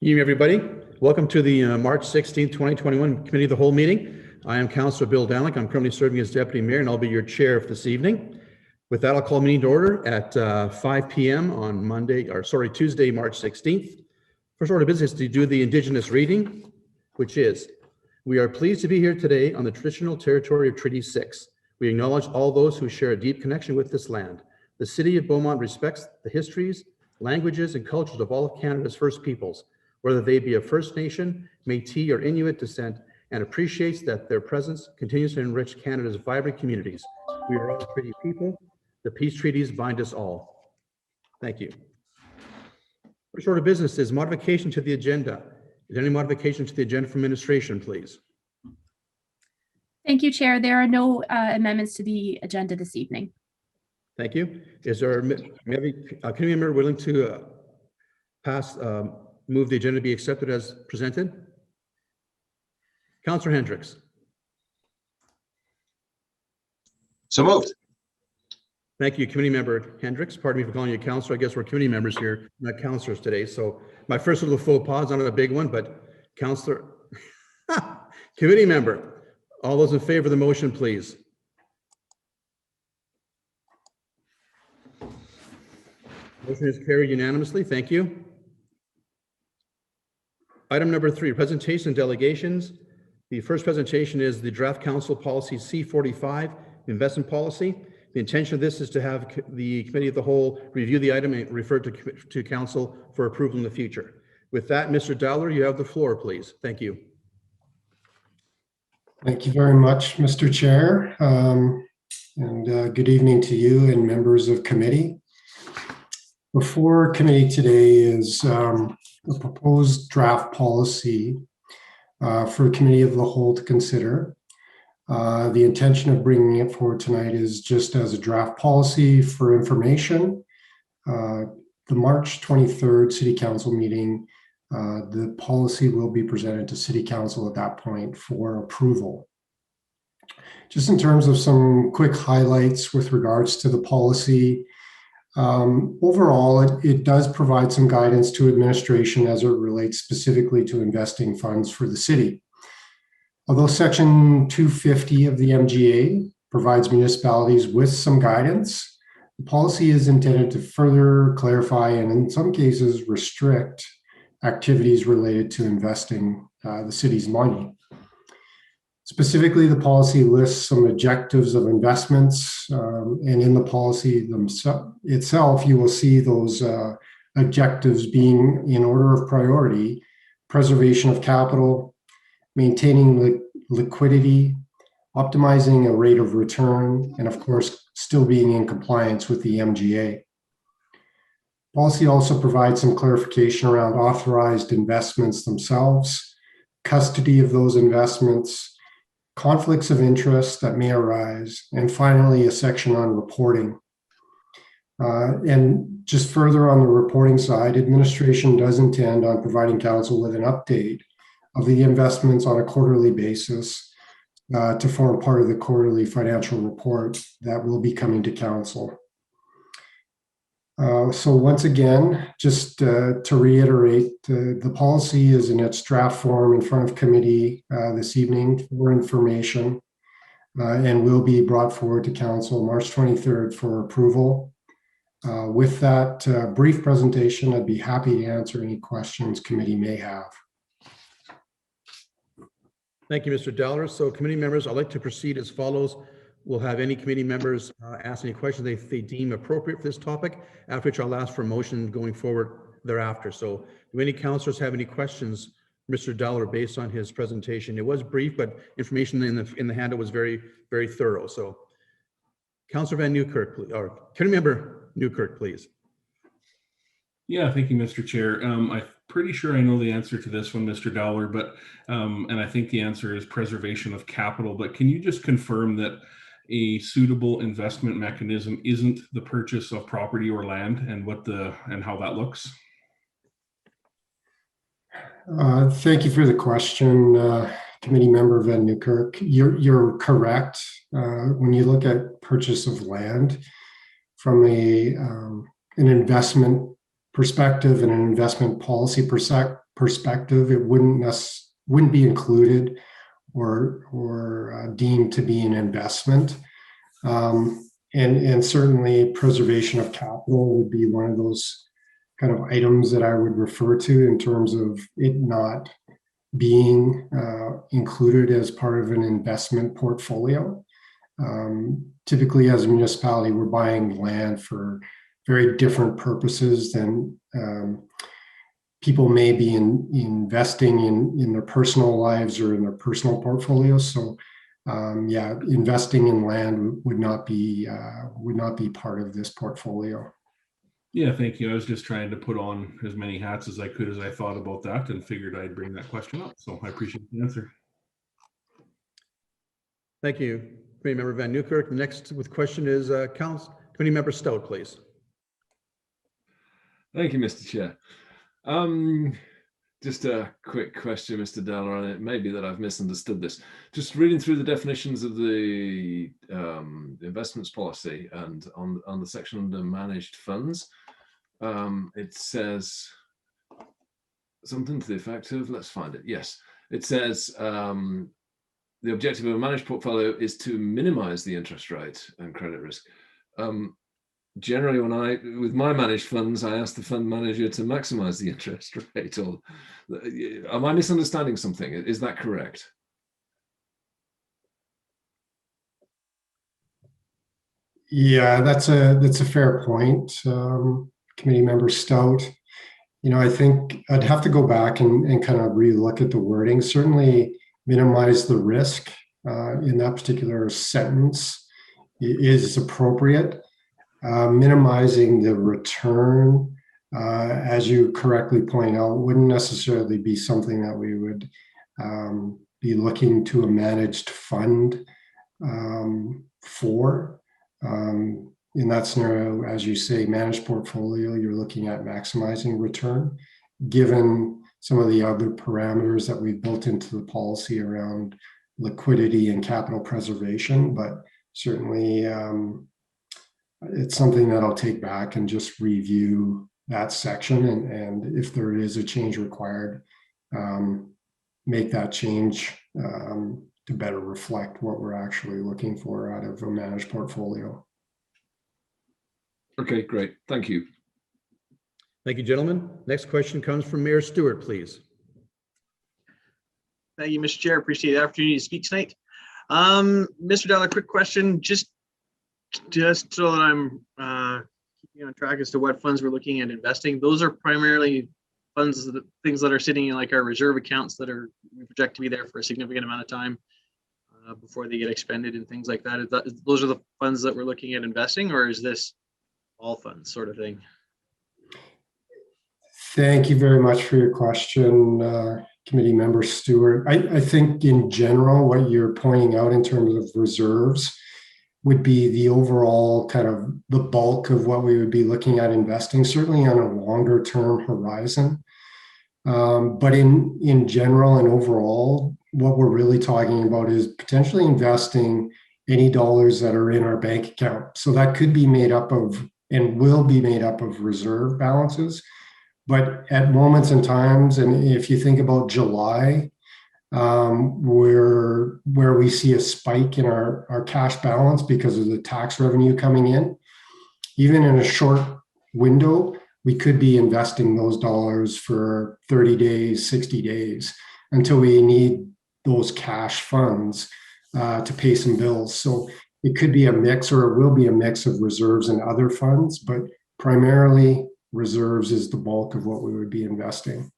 Evening, everybody. Welcome to the March 16th, 2021 Committee of the Whole meeting. I am Councillor Bill Danlick. I'm currently serving as Deputy Mayor, and I'll be your chair for this evening. With that, I'll call the meeting to order at 5 p.m. on Tuesday, March 16th. First order of business is to do the Indigenous reading, which is, we are pleased to be here today on the traditional territory of Treaty 6. We acknowledge all those who share a deep connection with this land. The City of Beaumont respects the histories, languages, and cultures of all of Canada's First Peoples, whether they be of First Nation, Métis, or Inuit descent, and appreciates that their presence continues to enrich Canada's vibrant communities. We are all treaty people. The peace treaties bind us all. Thank you. First order of business is modification to the agenda. Is there any modification to the agenda from administration, please? Thank you, Chair. There are no amendments to the agenda this evening. Thank you. Is there a committee member willing to move the agenda to be accepted as presented? Councillor Hendricks. So moved. Thank you, Committee Member Hendricks. Pardon me for calling you Councillor. I guess we're committee members here, not councillors today. So my first little faux pas, not a big one, but Councillor, Committee Member. All those in favor of the motion, please. Motion is carried unanimously. Thank you. Item number 3, presentation and delegations. The first presentation is the Draft Council Policy C45, Investment Policy. The intention of this is to have the Committee of the Whole review the item and refer to Council for approval in the future. With that, Mr. Dowler, you have the floor, please. Thank you. Thank you very much, Mr. Chair. Good evening to you and members of committee. Before committee today is a proposed draft policy for Committee of the Whole to consider. The intention of bringing it forward tonight is just as a draft policy for information. The March 23rd City Council meeting, the policy will be presented to City Council at that point for approval. Just in terms of some quick highlights with regards to the policy, overall, it does provide some guidance to administration as it relates specifically to investing funds for the city. Although Section 250 of the MGA provides municipalities with some guidance, the policy is intended to further clarify and in some cases restrict activities related to investing the city's money. Specifically, the policy lists some objectives of investments, and in the policy itself, you will see those objectives being in order of priority: preservation of capital, maintaining liquidity, optimizing a rate of return, and of course, still being in compliance with the MGA. Policy also provides some clarification around authorized investments themselves, custody of those investments, conflicts of interest that may arise, and finally, a section on reporting. And just further on the reporting side, administration does intend on providing council with an update of the investments on a quarterly basis to form part of the quarterly financial report that will be coming to council. So once again, just to reiterate, the policy is in its draft form in front of committee this evening for information and will be brought forward to council March 23rd for approval. With that brief presentation, I'd be happy to answer any questions committee may have. Thank you, Mr. Dowler. So committee members, I'd like to proceed as follows. We'll have any committee members ask any questions they deem appropriate for this topic, after which I'll ask for a motion going forward thereafter. So do any councillors have any questions, Mr. Dowler, based on his presentation? It was brief, but information in the handout was very, very thorough. So Councillor Van Newkirk, or committee member Newkirk, please. Yeah, thank you, Mr. Chair. I'm pretty sure I know the answer to this one, Mr. Dowler, but and I think the answer is preservation of capital. But can you just confirm that a suitable investment mechanism isn't the purchase of property or land, and how that looks? Thank you for the question, committee member Van Newkirk. You're correct. When you look at purchase of land from an investment perspective and an investment policy perspective, it wouldn't be included or deemed to be an investment. And certainly preservation of capital would be one of those kind of items that I would refer to in terms of it not being included as part of an investment portfolio. Typically, as a municipality, we're buying land for very different purposes than people may be investing in their personal lives or in their personal portfolios. So, yeah, investing in land would not be part of this portfolio. Yeah, thank you. I was just trying to put on as many hats as I could as I thought about that and figured I'd bring that question up. So I appreciate the answer. Thank you, Committee Member Van Newkirk. The next with question is Committee Member Stout, please. Thank you, Mr. Chair. Just a quick question, Mr. Dowler, and it may be that I've misunderstood this. Just reading through the definitions of the investments policy and on the section under managed funds, it says something to the effect of, let's find it. Yes, it says the objective of a managed portfolio is to minimize the interest rate and credit risk. Generally, with my managed funds, I ask the fund manager to maximize the interest rate. Or am I misunderstanding something? Is that correct? Yeah, that's a fair point, Committee Member Stout. I think I'd have to go back and kind of relook at the wording. Certainly, minimize the risk in that particular sentence is appropriate. Minimizing the return, as you correctly point out, wouldn't necessarily be something that we would be looking to a managed fund for. In that scenario, as you say, managed portfolio, you're looking at maximizing return, given some of the other parameters that we've built into the policy around liquidity and capital preservation. But certainly, it's something that I'll take back and just review that section. And if there is a change required, make that change to better reflect what we're actually looking for out of a managed portfolio. Okay, great. Thank you. Thank you, gentlemen. Next question comes from Mayor Stewart, please. Thank you, Mr. Chair. Appreciate the opportunity to speak tonight. Mr. Dowler, quick question, just so that I'm keeping on track as to what funds we're looking at investing. Those are primarily funds, things that are sitting in like our reserve accounts that we project to be there for a significant amount of time before they get expended and things like that. Those are the funds that we're looking at investing, or is this all funds sort of thing? Thank you very much for your question, Committee Member Stewart. I think in general, what you're pointing out in terms of reserves would be the overall kind of the bulk of what we would be looking at investing, certainly on a longer term horizon. But in general and overall, what we're really talking about is potentially investing any dollars that are in our bank account. So that could be made up of and will be made up of reserve balances. But at moments and times, and if you think about July, where we see a spike in our cash balance because of the tax revenue coming in, even in a short window, we could be investing those dollars for 30 days, 60 days until we need those cash funds to pay some bills. So it could be a mix, or it will be a mix of reserves and other funds, but primarily reserves is the bulk of what we would be investing.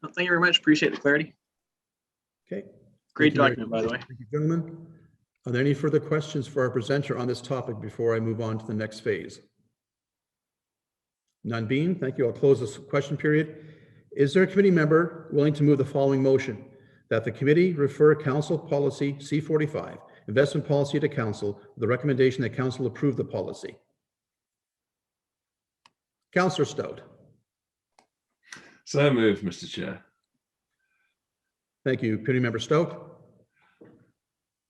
Well, thank you very much. Appreciate the clarity. Okay. Great document, by the way. Thank you, gentlemen. Are there any further questions for our presenter on this topic before I move on to the next phase? None being, thank you. I'll close this question period. Is there a committee member willing to move the following motion? That the committee refer Council Policy C45, investment policy, to Council with the recommendation that Council approve the policy. Councillor Stout. So moved, Mr. Chair. Thank you, Committee Member Stout.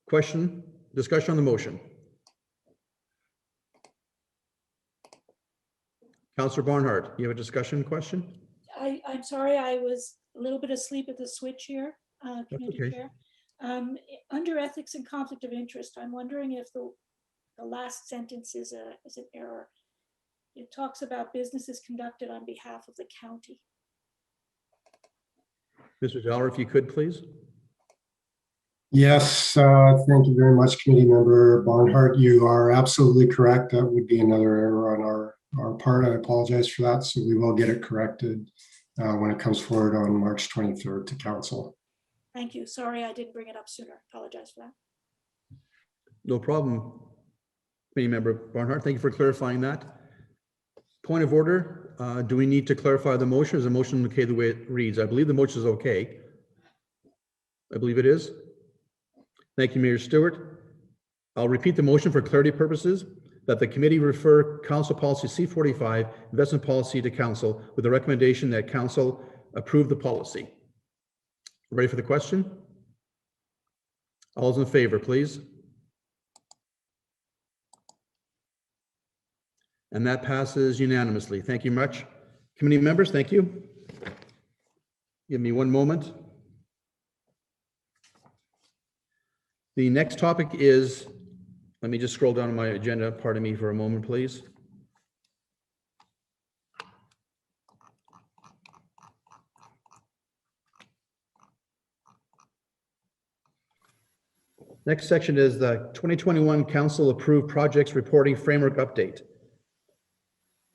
Question, discussion on the motion. Councillor Barnhart, you have a discussion question? I'm sorry, I was a little bit asleep at the switch here, Committee okay. Chair. Under ethics and conflict of interest, I'm wondering if the last sentence is an error. It talks about businesses conducted on behalf of the county. Mr. Dollar, if you could, please. Yes, thank you very much, Committee Member Barnhart. You are absolutely correct. That would be another error on our part. I apologize for that. So we will get it corrected when it comes forward on March 23rd to Council. Thank you. Sorry, I didn't bring it up sooner. Apologize for that. No problem. Committee Member Barnhart, thank you for clarifying that. Point of order, do we need to clarify the motion? Is the motion okay the way it reads? I believe the motion is okay. I believe it is. Thank you, Mayor Stewart. I'll repeat the motion for clarity purposes, that the committee refer Council Policy C45, investment policy, to Council with the recommendation that Council approve the policy. Ready for the question? All those in favor, please. And that passes unanimously. Thank you much. Committee members, thank you. Give me one moment. The next topic is, let me just scroll down to my agenda. Pardon me for a moment, please. Next section is the 2021 Council Approved Projects Reporting Framework Update.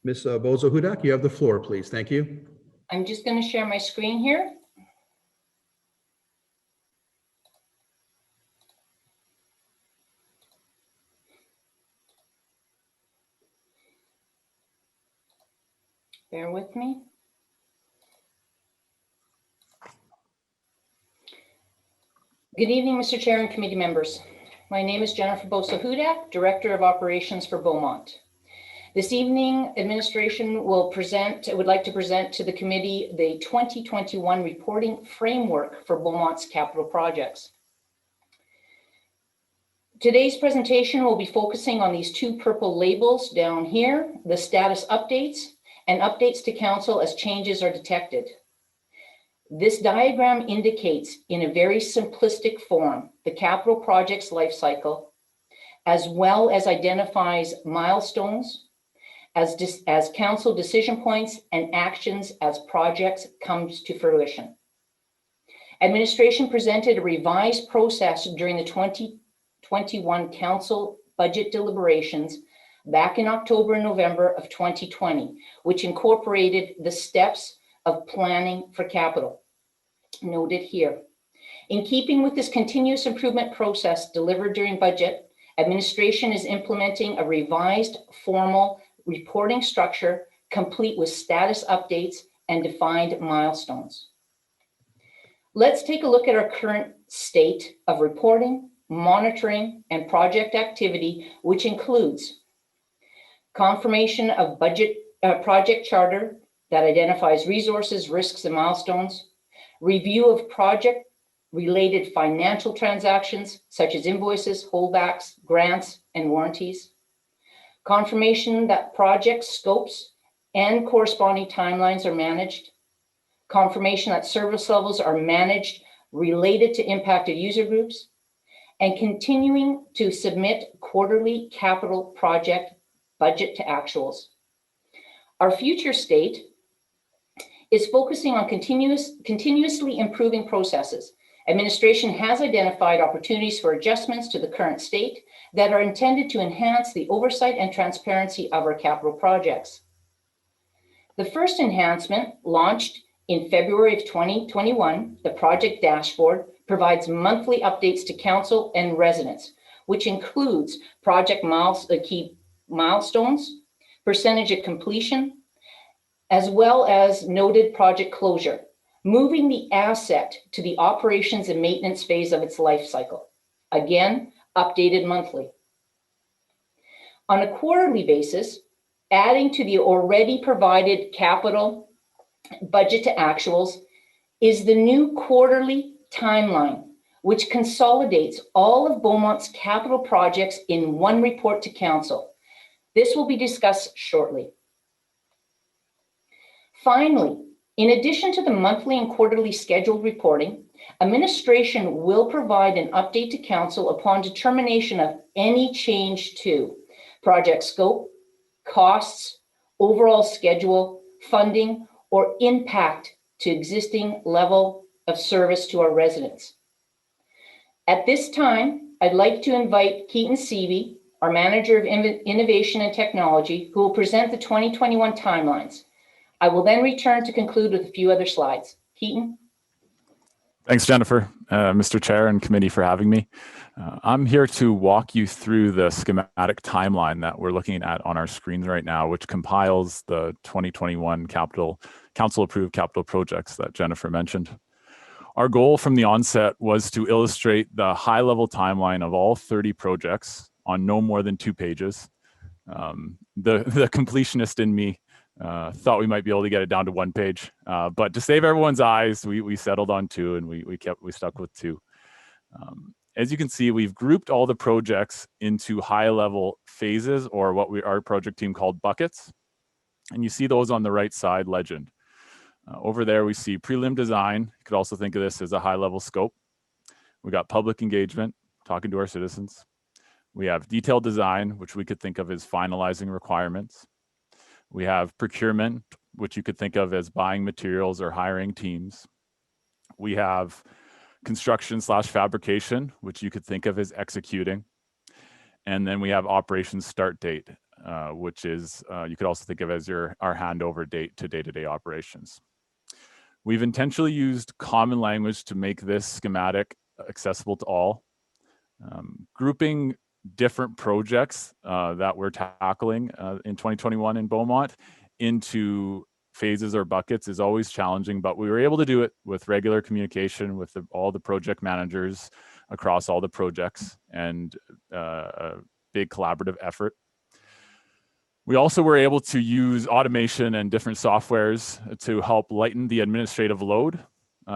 Ms. Bozo Hudak, you have the floor, please. Thank you. I'm just going to share my screen here. Bear with me. Good evening, Mr. Chair and committee members. My name is Jennifer Bozo Hudak, Director of Operations for Beaumont. This evening, administration would like to present to the committee the 2021 reporting framework for Beaumont's capital projects. Today's presentation will be focusing on these two purple labels down here, the status updates and updates to council as changes are detected. This diagram indicates in a very simplistic form the capital project's life cycle, as well as identifies milestones, as council decision points and actions as projects comes to fruition. Administration presented a revised process during the 2021 council budget deliberations back in October and November of 2020, which incorporated the steps of planning for capital, noted here. In keeping with this continuous improvement process delivered during budget, administration is implementing a revised formal reporting structure complete with status updates and defined milestones. Let's take a look at our current state of reporting, monitoring, and project activity, which includes confirmation of budget project charter that identifies resources, risks, and milestones, review of project-related financial transactions, such as invoices, holdbacks, grants, and warranties, confirmation that project scopes and corresponding timelines are managed, confirmation that service levels are managed related to impacted user groups, and continuing to submit quarterly capital project budget to actuals. Our future state is focusing on continuously improving processes. Administration has identified opportunities for adjustments to the current state that are intended to enhance the oversight and transparency of our capital projects. The first enhancement, launched in February of 2021, the project dashboard, provides monthly updates to council and residents, which includes project key milestones, percentage of completion, as well as noted project closure, moving the asset to the operations and maintenance phase of its life cycle. Again, updated monthly. On a quarterly basis, adding to the already provided capital budget to actuals is the new quarterly timeline, which consolidates all of Beaumont's capital projects in one report to council. This will be discussed shortly. Finally, In addition to the monthly and quarterly scheduled reporting, administration will provide an update to council upon determination of any change to project scope, costs, overall schedule, funding, or impact to existing level of service to our residents. At this time, I'd like to invite Keaton Seavey, our Manager of Innovation and Technology, who will present the 2021 timelines. I will then return to conclude with a few other slides. Keaton? Thanks, Jennifer, Mr. Chair and committee for having me. I'm here to walk you through the schematic timeline that we're looking at on our screens right now, which compiles the 2021 council-approved capital projects that Jennifer mentioned. Our goal from the onset was to illustrate the high-level timeline of all 30 projects on no more than 2 pages. The completionist in me thought we might be able to get it down to 1 page, but to save everyone's eyes, we settled on 2, and we stuck with 2. As you can see, we've grouped all the projects into high-level phases, or what our project team called buckets, and you see those on the right side legend. Over there, we see prelim design. You could also think of this as a high-level scope. We got public engagement, talking to our citizens. We have detailed design, which we could think of as finalizing requirements. We have procurement, which you could think of as buying materials or hiring teams. We have construction/fabrication, which you could think of as executing. And then we have operations start date, which is, you could also think of as our handover date to day-to-day operations. We've intentionally used common language to make this schematic accessible to all. Grouping different projects that we're tackling in 2021 in Beaumont into phases or buckets is always challenging, but we were able to do it with regular communication with all the project managers across all the projects, and a big collaborative effort. We also were able to use automation and different softwares to help lighten the administrative load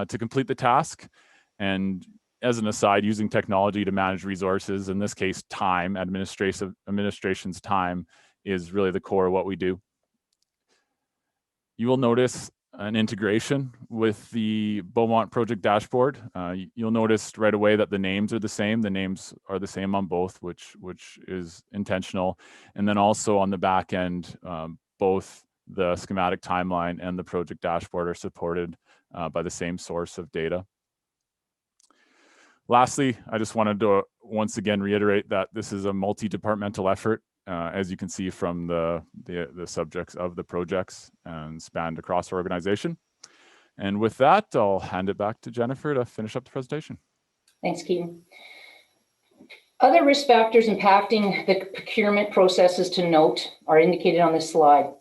to complete the task. And as an aside, using technology to manage resources, in this case, time, administration's time, is really the core of what we do. You will notice an integration with the Beaumont project dashboard. You'll notice right away that the names are the same. The names are the same on both, which is intentional. And then also on the back end, both the schematic timeline and the project dashboard are supported by the same source of data. Lastly, I just wanted to once again reiterate that this is a multi-departmental effort, as you can see from the subjects of the projects, and spanned across our organization. And with that, I'll hand it back to Jennifer to finish up the presentation. Thanks, Keaton. Other risk factors impacting the procurement processes to note are indicated on this slide.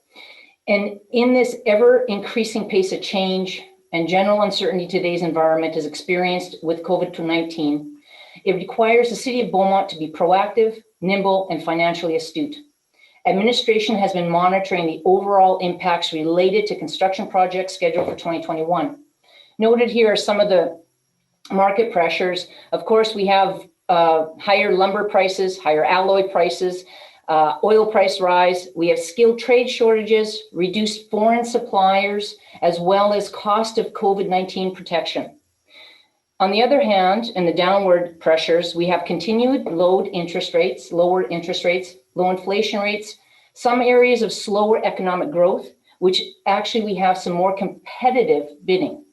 And in this ever-increasing pace of change and general uncertainty today's environment is experienced with COVID-19, it requires the City of Beaumont to be proactive, nimble, and financially astute. Administration has been monitoring the overall impacts related to construction projects scheduled for 2021. Noted here are some of the market pressures. Of course, we have higher lumber prices, higher alloy prices, oil price rise. We have skilled trade shortages, reduced foreign suppliers, as well as cost of COVID-19 protection. On the other hand, in the downward pressures, we have continued low interest rates, low inflation rates, some areas of slower economic growth, which actually we have some more competitive bidding.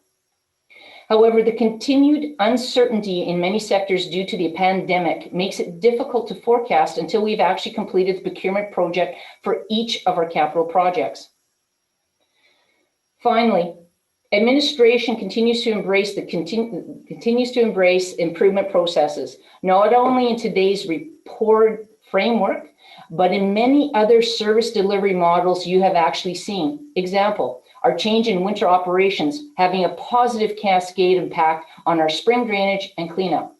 However, the continued uncertainty in many sectors due to the pandemic makes it difficult to forecast until we've actually completed the procurement project for each of our capital projects. Finally, administration continues to embrace improvement processes, not only in today's report framework, but in many other service delivery models you have actually seen. Example, our change in winter operations having a positive cascade impact on our spring drainage and cleanup.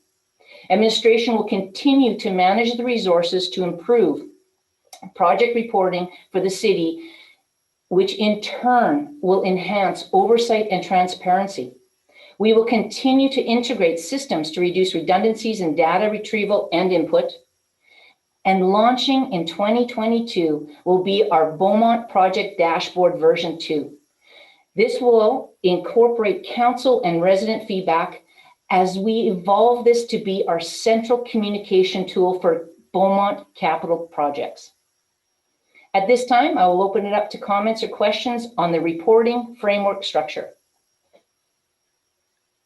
Administration will continue to manage the resources to improve project reporting for the city, which in turn will enhance oversight and transparency. We will continue to integrate systems to reduce redundancies in data retrieval and input. And launching in 2022 will be our Beaumont Project Dashboard version 2. This will incorporate council and resident feedback as we evolve this to be our central communication tool for Beaumont capital projects. At this time, I will open it up to comments or questions on the reporting framework structure.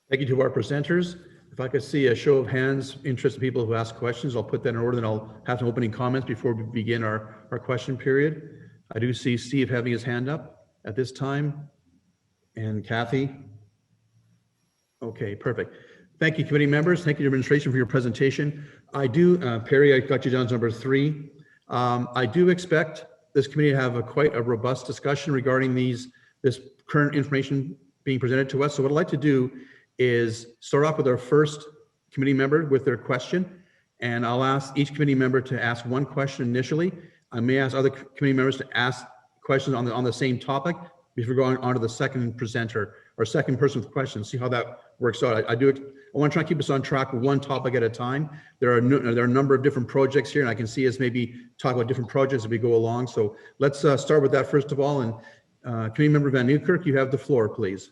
Thank you to our presenters. If I could see a show of hands, interested people who ask questions, I'll put that in order, then I'll have some opening comments before we begin our question period. I do see Steve having his hand up at this time, and Kathy. Okay, perfect. Thank you, committee members. Thank you to administration for your presentation. I do, Perry, I got you down to number 3. I do expect this committee to have quite a robust discussion regarding this current information being presented to us. So what I'd like to do is start off with our first committee member with their question, and I'll ask each committee member to ask one question initially. I may ask other committee members to ask questions on the same topic before going on to the second presenter or second person with questions. See how that works out. I want to try and keep us on track with one topic at a time. There are a number of different projects here, and I can see us maybe talk about different projects as we go along. So let's start with that first of all. And committee member Van Nieuwkerk, you have the floor, please.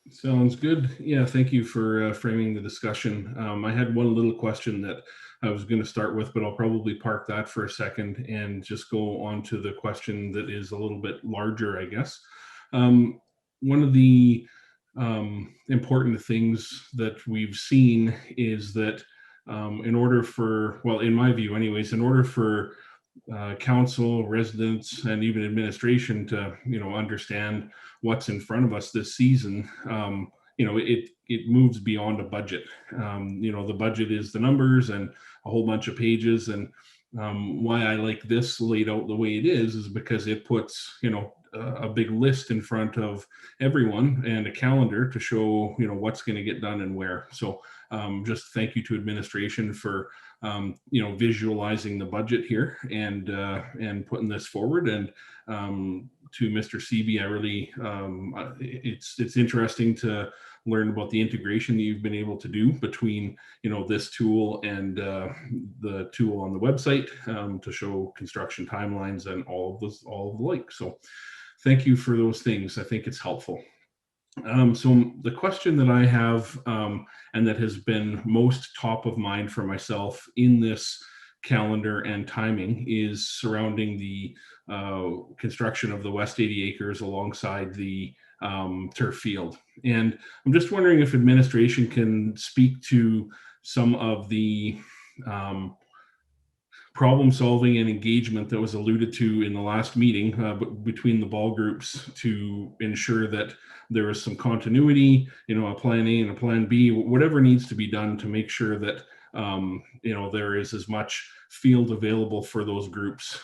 Sounds good. Yeah, thank you for framing the discussion. I had one little question that I was going to start with, but I'll probably park that for a second and just go on to the question that is a little bit larger, I guess. One of the important things that we've seen is that in order for, well, in my view anyways, in order for council, residents, and even administration to, understand what's in front of us this season, it moves beyond a budget. The budget is the numbers and a whole bunch of pages. And why I like this laid out the way it is because it puts, a big list in front of everyone and a calendar to show, what's going to get done and where. So just thank you to administration for, visualizing the budget here and putting this forward. And to Mr. Seavey, I really, it's interesting to learn about the integration that you've been able to do between, this tool and the tool on the website to show construction timelines and all of the like. So thank you for those things. I think it's helpful. So the question that I have and that has been most top of mind for myself in this calendar and timing is surrounding the construction of the West 80 acres alongside the turf field. And I'm just wondering if administration can speak to some of the problem solving and engagement that was alluded to in the last meeting between the ball groups to ensure that there is some continuity, a plan A and a plan B, whatever needs to be done to make sure that, there is as much field available for those groups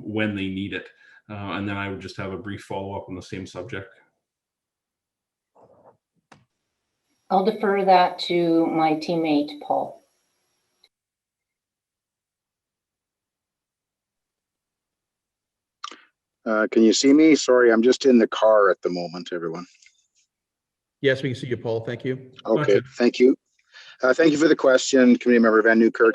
when they need it. And then I would just have a brief follow-up on the same subject. I'll defer that to my teammate, Paul. Can you see me? Sorry, I'm just in the car at the moment, everyone. Yes, we can see you, Paul. Thank you. Okay, thank you. Thank you for the question, Committee Member Van Nieuwkerk.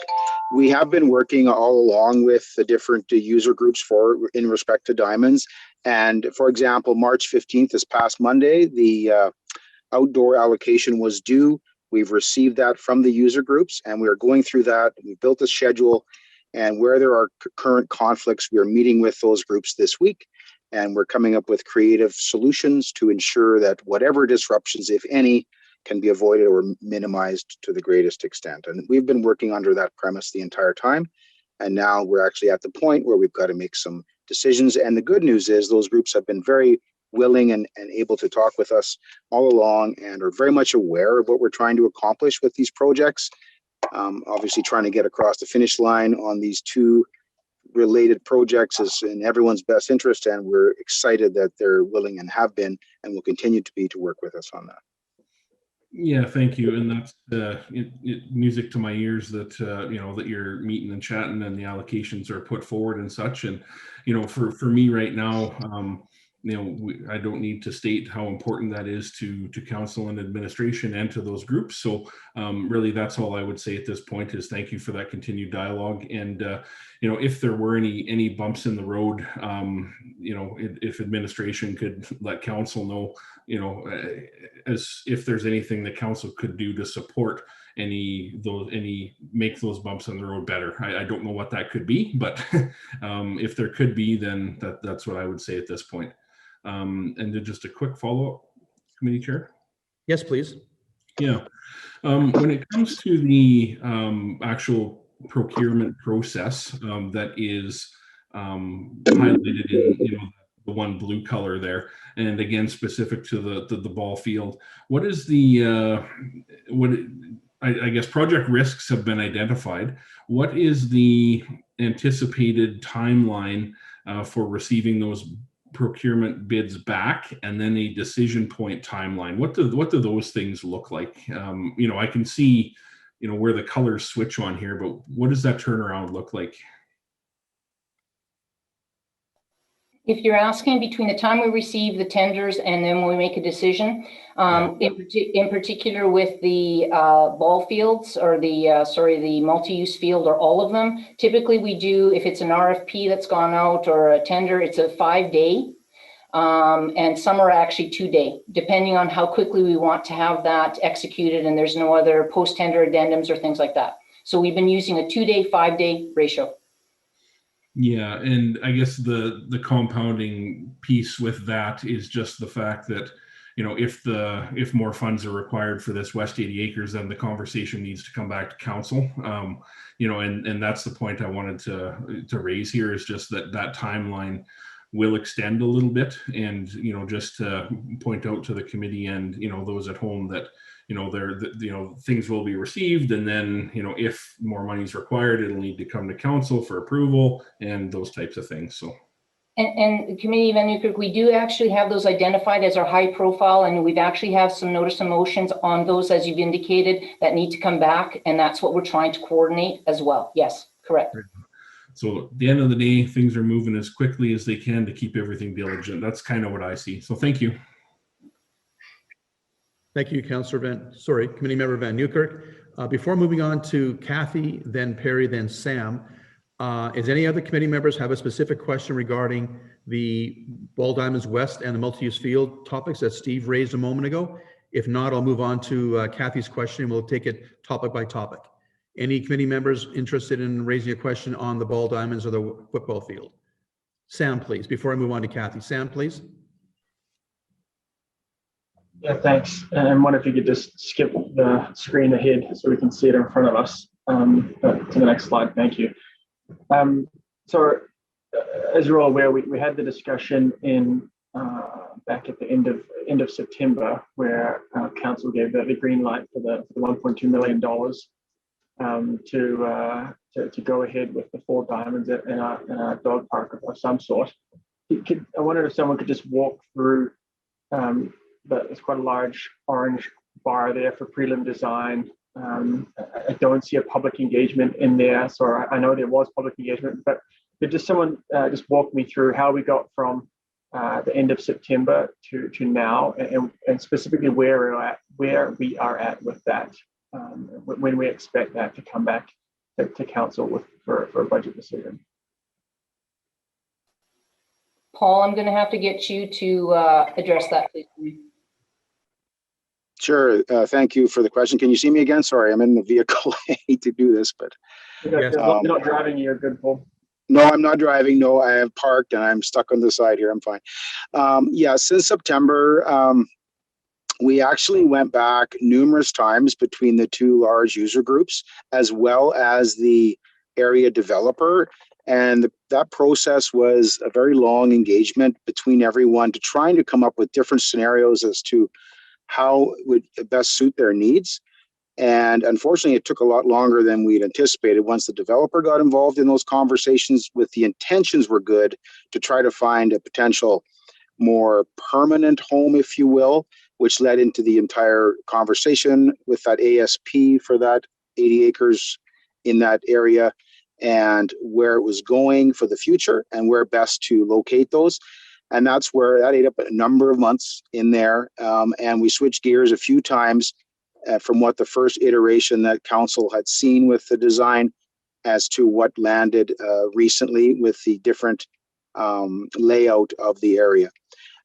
We have been working all along with the different user groups in respect to diamonds. And for example, March 15th, this past Monday, the outdoor allocation was due. We've received that from the user groups and we are going through that. We built a schedule. And where there are current conflicts, we are meeting with those groups this week, and we're coming up with creative solutions to ensure that whatever disruptions, if any, can be avoided or minimized to the greatest extent. And we've been working under that premise the entire time. And now we're actually at the point where we've got to make some decisions. And the good news is those groups have been very willing and able to talk with us all along and are very much aware of what we're trying to accomplish with these projects. Obviously trying to get across the finish line on these two related projects is in everyone's best interest, and we're excited that they're willing and have been and will continue to be to work with us on that. Yeah, thank you. And that's music to my ears that, that you're meeting and chatting and the allocations are put forward and such. And, for me right now, I don't need to state how important that is to council and administration and to those groups. So really, that's all I would say at this point is thank you for that continued dialogue. And if there were any bumps in the road, if administration could let council know, as if there's anything that council could do to support make those bumps on the road better. I don't know what that could be, but if there could be, then that's what I would say at this point. And then just a quick follow-up, committee chair. Yes, please. Yeah. When it comes to the actual procurement process that is highlighted in the one blue color there, and again specific to the ball field, what is the I guess project risks have been identified. What is the anticipated timeline for receiving those procurement bids back, and then a decision point timeline? What do those things look like? I can see where the colors switch on here, but what does that turnaround look like? If you're asking between the time we receive the tenders and then when we make a decision, in particular with the ball fields or the multi-use field or all of them, typically we do, if it's an RFP that's gone out or a tender, it's a 5-day. And some are actually 2-day, depending on how quickly we want to have that executed and there's no other post-tender addendums or things like that. So we've been using a 2-day, 5-day ratio. Yeah, and I guess the compounding piece with that is just the fact that, if more funds are required for this West 80 acres, then the conversation needs to come back to council. And that's the point I wanted to raise here, is just that timeline will extend a little bit. And, just to point out to the committee and, those at home that, things will be received, and then if more money is required, it'll need to come to council for approval and those types of things. So and Committee Van Newkirk, we do actually have those identified as our high profile, and we've actually have some notice of motions on those, as you've indicated, that need to come back, and that's what we're trying to coordinate as well. Yes, correct. So at the end of the day, things are moving as quickly as they can to keep everything diligent. That's kind of what I see. So thank you. Thank you, Committee Member Van Newkirk. Before moving on to Kathy, then Perry, then Sam, is any other committee members have a specific question regarding the Ball Diamonds West and the multi-use field topics that Steve raised a moment ago? If not, I'll move on to Kathy's question and we'll take it topic by topic. Any committee members interested in raising a question on the Ball Diamonds or the football field? Sam, please, before I move on to Kathy. Sam, please. Yeah, thanks. And I wonder if you could just skip the screen ahead so we can see it in front of us to the next slide. Thank you. So as you're all aware, we had the discussion in back at the end of September, where council gave the green light for the $1.2 million to go ahead with the 4 diamonds in a dog park of some sort. I wondered if someone could just walk through. There's quite a large orange bar there for prelim design. I don't see a public engagement in there, so I know there was public engagement, but could just someone just walk me through how we got from the end of September to now, and specifically where we are at with that, when we expect that to come back to council for a budget decision. Paul, I'm going to have to get you to address that, please. Sure. Thank you for the question. Can you see me again? Sorry, I'm in the vehicle. I hate to do this, but you're not driving. You're good, Paul. No, I'm not driving. No, I have parked and I'm stuck on the side here. I'm fine. Since September, we actually went back numerous times between the 2 large user groups, as well as the area developer. And that process was a very long engagement between everyone to trying to come up with different scenarios as to how it would best suit their needs. And unfortunately, it took a lot longer than we'd anticipated. Once the developer got involved in those conversations, with the intentions were good to try to find a potential more permanent home, if you will, which led into the entire conversation with that ASP for that 80 acres in that area and where it was going for the future and where best to locate those. And that's where that ate up a number of months in there. And we switched gears a few times from what the first iteration that council had seen with the design as to what landed recently with the different layout of the area.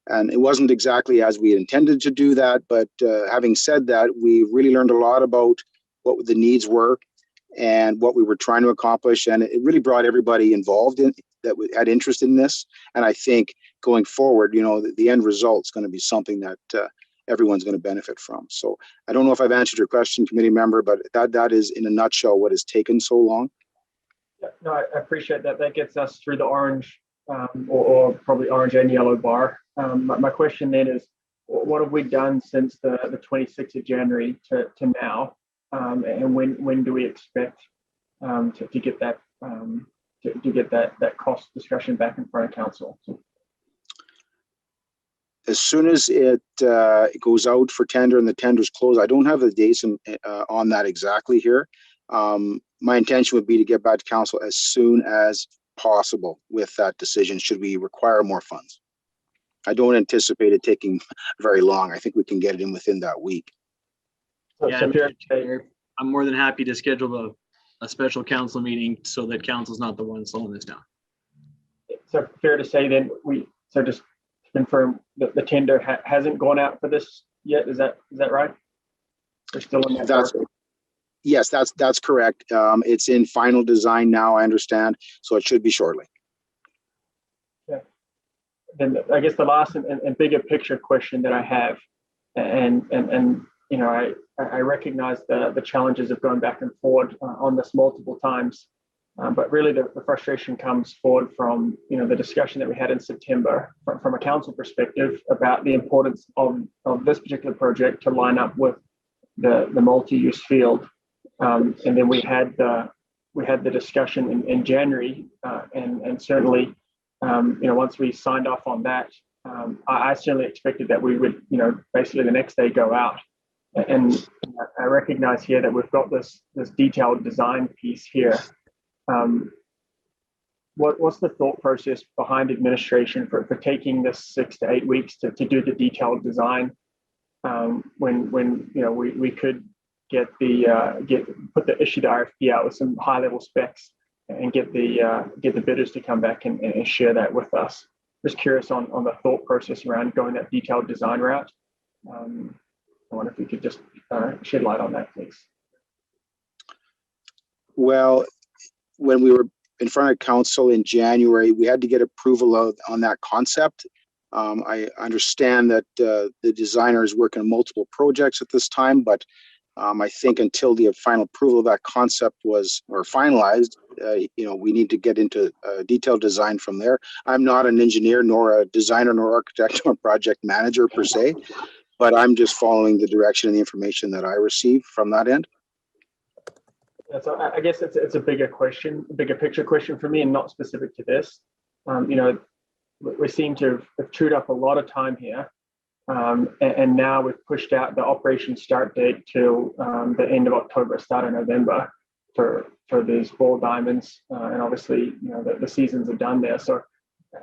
And it wasn't exactly as we intended to do that, but having said that, we really learned a lot about what the needs were and what we were trying to accomplish. And it really brought everybody involved in that had interest in this. And I think going forward, you know, the end result is going to be something that everyone's going to benefit from. So I don't know if I've answered your question, committee member, but that is in a nutshell what has taken so long. Yeah, no, I appreciate that. That gets us through the orange or probably orange and yellow bar. My question then is, what have we done since the 26th of January to now? And when do we expect to get that to get that cost discussion back in front of council? As soon as it goes out for tender and the tenders close, I don't have the dates on that exactly here. My intention would be to get back to council as soon as possible with that decision should we require more funds. I don't anticipate it taking very long. I think we can get it in within that week. Yeah, I'm more than happy to schedule a special council meeting so that council's not the one slowing this down. So fair to say then just to confirm that the tender hasn't gone out for this yet. Is that right? We're still in that. Yes, that's correct. It's in final design now, I understand, so it should be shortly. Yeah. Then I guess the last and bigger picture question that I have, and you know, I recognize the challenges of going back and forward on this multiple times, but really the frustration comes forward from, you know, the discussion that we had in September from a council perspective about the importance of this particular project to line up with the multi-use field. And then we had the discussion in January, and certainly, you know, once we signed off on that, I certainly expected that we would, you know, basically the next day go out. And I recognize here that we've got this detailed design piece here. What's the thought process behind administration for taking this 6 to 8 weeks to do the detailed design, when you know we could put the issue to RFP out with some high level specs and get the bidders to come back and share that with us. Just curious on the thought process around going that detailed design route. I wonder if we could just shed light on that, please. Well, when we were in front of council in January, we had to get approval on that concept. I understand that the designer is working on multiple projects at this time, but I think until the final approval of that concept was finalized, you know, we need to get into detailed design from there. I'm not an engineer, nor a designer, nor architect, nor project manager per se, but I'm just following the direction and the information that I received from that end. So I guess it's a bigger picture question for me, and not specific to this. You know, we seem to have chewed up a lot of time here. And now we've pushed out the operation start date till the end of October, start of November for these ball diamonds, and obviously, you know, the seasons are done there. So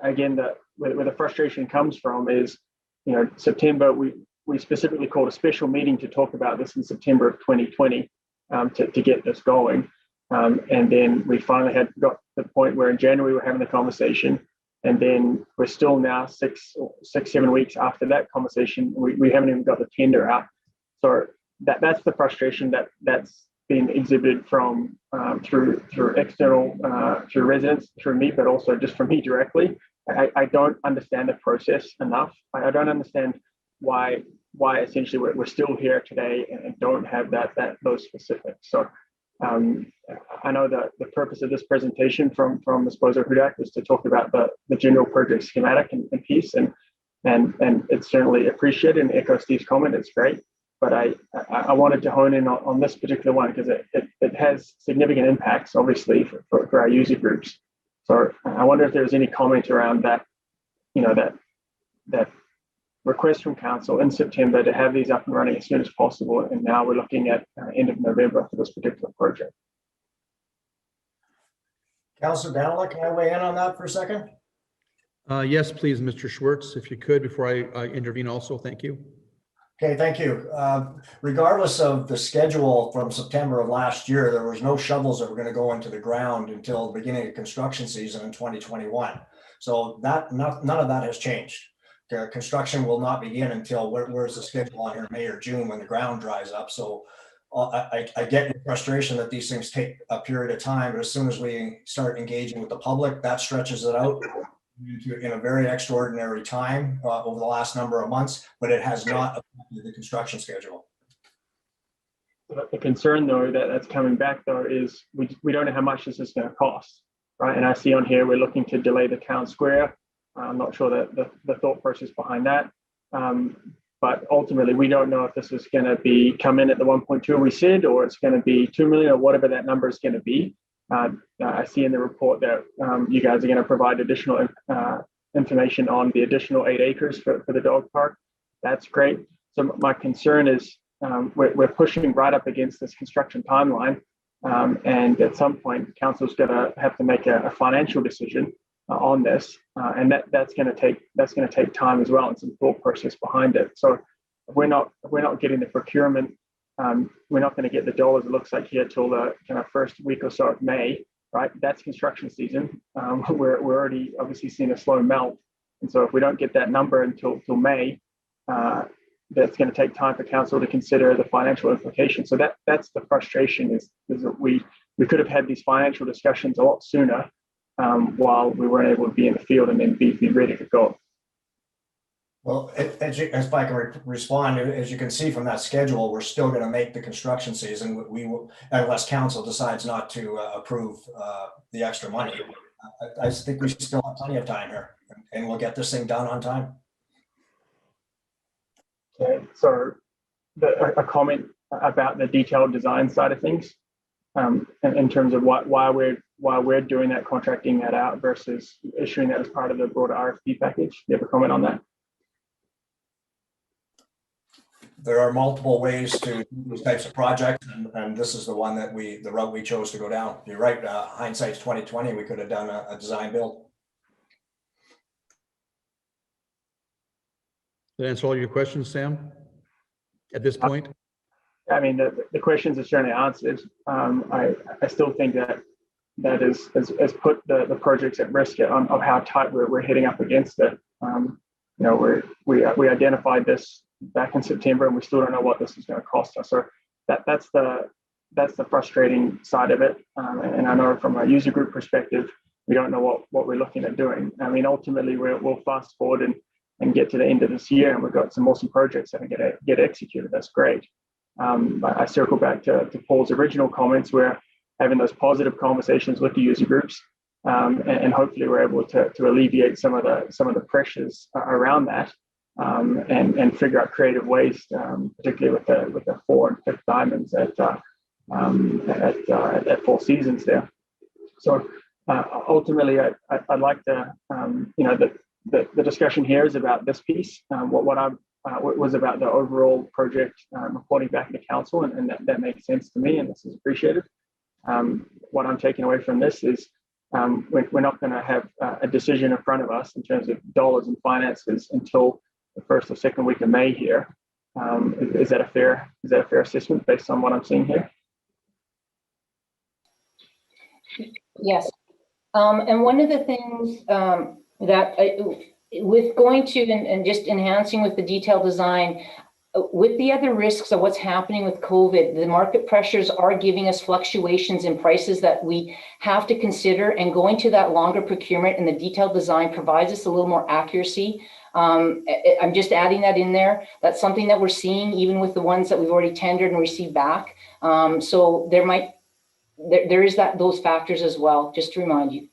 again, where the frustration comes from is, you know, September we specifically called a special meeting to talk about this in September of 2020 to get this going, and then we finally got to the point where in January we're having the conversation. And then we're still now 7 weeks after that conversation. We haven't even got the tender out. So that's the frustration that's been exhibited from through external, through residents, through me, but also just from me directly. I don't understand the process enough. I don't understand why essentially we're still here today and don't have those specifics. So I know that the purpose of this presentation from Ms. Bozo-Hudak was to talk about the general project schematic and piece, and it's certainly appreciated and echo Steve's comment. It's great, but I wanted to hone in on this particular one because it has significant impacts, obviously, for our user groups. So I wonder if there's any comment around that, you know, that request from council in September to have these up and running as soon as possible, and now we're looking at end of November for this particular project. Councilor Danila, can I weigh in on that for a second? Yes, please, Mr. Schwartz, if you could, before I intervene also. Thank you. Okay, thank you. Regardless of the schedule from September of last year, there was no shovels that were going to go into the ground until the beginning of construction season in 2021. So none of that has changed. The construction will not begin until where's the schedule on here, May or June, when the ground dries up. So I get your frustration that these things take a period of time, but as soon as we start engaging with the public, that stretches it out in a very extraordinary time over the last number of months, but it has not affected the construction schedule. The concern, though, that's coming back, though, is we don't know how much this is going to cost, right? And I see on here we're looking to delay the town square. I'm not sure that the thought process behind that, but ultimately we don't know if this is going to come in at the 1.2 we said, or it's going to be 2 million, or whatever that number is going to be. I see in the report that you guys are going to provide additional information on the additional 8 acres for the dog park. That's great. So my concern is we're pushing right up against this construction timeline, and at some point, council's going to have to make a financial decision on this, and that's going to take time as well, and some thought process behind it. So if we're not getting the procurement. We're not going to get the dollars, it looks like, here till the kind of first week or so of May, right? That's construction season. We're already obviously seeing a slow melt. And so if we don't get that number until May, that's going to take time for council to consider the financial implications. So that's the frustration is that we could have had these financial discussions a lot sooner while we weren't able to be in the field and then be ready to go. Well, if I can respond, as you can see from that schedule, we're still going to make the construction season. We will, unless council decides not to approve the extra money. I think we still have plenty of time here, and we'll get this thing done on time. Okay, so a comment about the detailed design side of things, in terms of why we're doing that, contracting that out versus issuing that as part of the broader RFP package. Do you have a comment on that? There are multiple ways to do these types of projects, and this is the one that the route we chose to go down. You're right. Hindsight's 2020. We could have done a design build. Did that answer all your questions, Sam? At this point? I mean, the questions are certainly answered. I still think that has put the projects at risk of how tight we're heading up against it. We identified this back in September, and we still don't know what this is going to cost us. So that's the frustrating side of it. And I know from a user group perspective, we don't know what we're looking at doing. I mean, ultimately, we'll fast forward and get to the end of this year, and we've got some awesome projects that are get executed. That's great. But I circle back to Paul's original comments. We're having those positive conversations with the user groups, and hopefully we're able to alleviate some of the pressures around that. And figure out creative ways, particularly with the 4 and 5th diamonds at Four Seasons there. So ultimately, I'd like to, the discussion here is about this piece. What was about the overall project reporting back to council, and that makes sense to me, and this is appreciated. What I'm taking away from this is we're not going to have a decision in front of us in terms of dollars and finances until the first or second week of May here. Is that a fair assessment based on what I'm seeing here? Yes. And one of the things with going to and just enhancing with the detailed design, with the other risks of what's happening with COVID, the market pressures are giving us fluctuations in prices that we have to consider, and going to that longer procurement and the detailed design provides us a little more accuracy. I'm just adding that in there. That's something that we're seeing even with the ones that we've already tendered and received back. So there is those factors as well, just to remind you.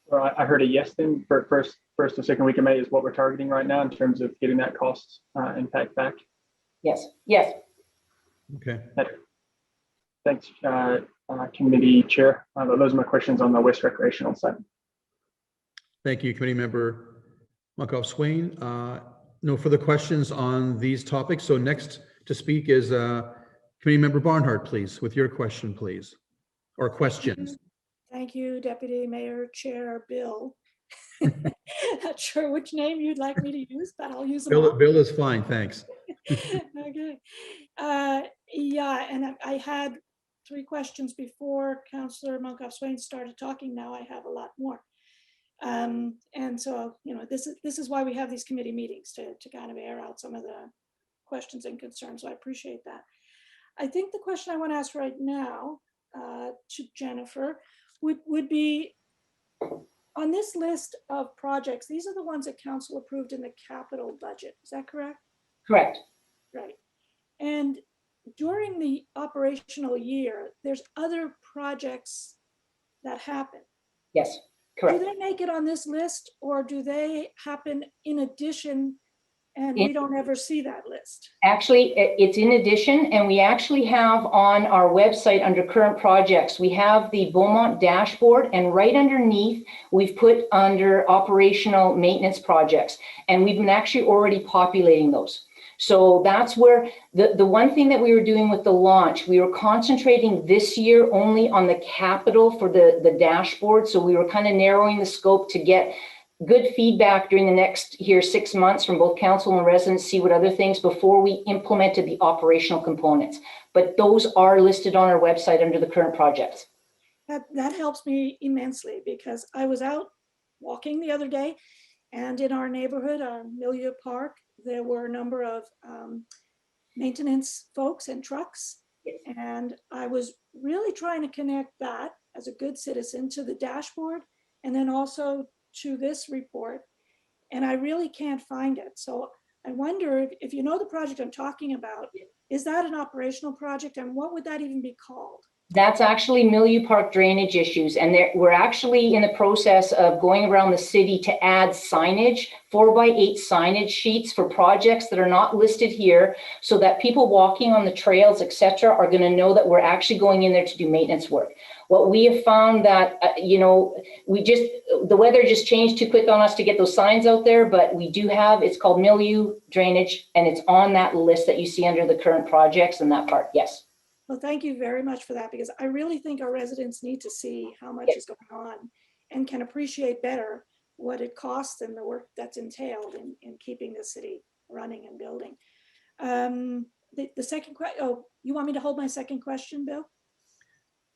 Well, I heard a yes then for first or second week of May is what we're targeting right now in terms of getting that cost impact back. Yes. Okay. Thanks, committee chair. Those are my questions on the West Recreational side. Thank you, committee member Markov-Swain. No further questions on these topics. So next to speak is committee member Barnhart, please, with your question, please, or questions. Thank you, Deputy Mayor Chair Bill. Not sure which name you'd like me to use, but I'll use them Bill, all. Bill is fine, thanks. Okay. Yeah, and I had 3 questions before Councillor Monkoff-Swain started talking. Now I have a lot more. And so, you know, this is why we have these committee meetings, to kind of air out some of the questions and concerns. So I appreciate that. I think the question I want to ask right now to Jennifer would be, on this list of projects, these are the ones that council approved in the capital budget. Is that correct? Correct. Right. And during the operational year, there's other projects that happen. Yes, Do correct. they make it on this list, or do they happen in addition and we don't ever see that list? Actually, it's in addition, and we actually have on our website under current projects, we have the Beaumont dashboard, and right underneath, we've put under operational maintenance projects, and we've been actually already populating those. So that's where the one thing that we were doing with the launch, we were concentrating this year only on the capital for the dashboard. So we were kind of narrowing the scope to get good feedback during the next 6 months from both council and residents, see what other things before we implemented the operational components. But those are listed on our website under the current projects. That helps me immensely, because I was out walking the other day, and in our neighborhood, Milieu Park, there were a number of maintenance folks and trucks. And I was really trying to connect that as a good citizen to the dashboard, and then also to this report. And I really can't find it. So I wonder if you know the project I'm talking about, is that an operational project, and what would that even be called? That's actually Milieu Park drainage issues. And we're actually in the process of going around the city to add signage, 4x8 signage sheets for projects that are not listed here, so that people walking on the trails, etc., are going to know that we're actually going in there to do maintenance work. What we have found that, the weather just changed too quick on us to get those signs out there, but we do have, it's called Milieu Drainage, and it's on that list that you see under the current projects in that part, yes. Well, thank you very much for that, because I really think our residents need to see how much is going on and can appreciate better what it costs and the work that's entailed in keeping the city running and building. The second question, oh, you want me to hold my second question, Bill?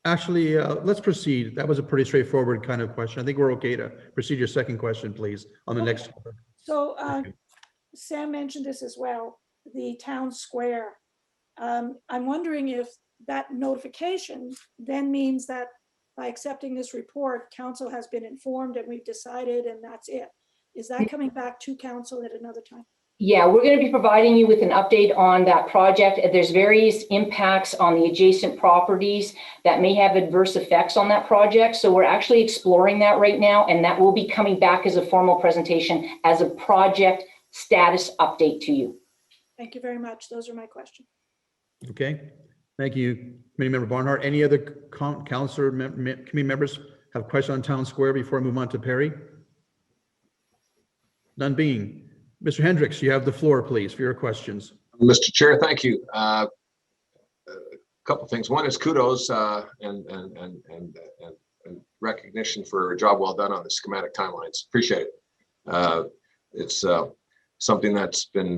Actually, let's proceed. That was a pretty straightforward kind of question. I think we're okay to proceed your second question, please, on the next. So Sam mentioned this as well, the town square. I'm wondering if that notification then means that by accepting this report, council has been informed and we've decided, and that's it. Is that coming back to council at another time? Yeah, we're going to be providing you with an update on that project. There's various impacts on the adjacent properties that may have adverse effects on that project. So we're actually exploring that right now, and that will be coming back as a formal presentation as a project status update to you. Thank you very much. Those are my questions. Okay, thank you, Committee Member Barnhart. Any other councillor committee members have questions on Town Square before I move on to Perry? None being. Mr. Hendricks, you have the floor, please, for your questions. Mr. Chair, thank you. A couple things. One is kudos and recognition for a job well done on the schematic timelines. Appreciate it. It's something that's been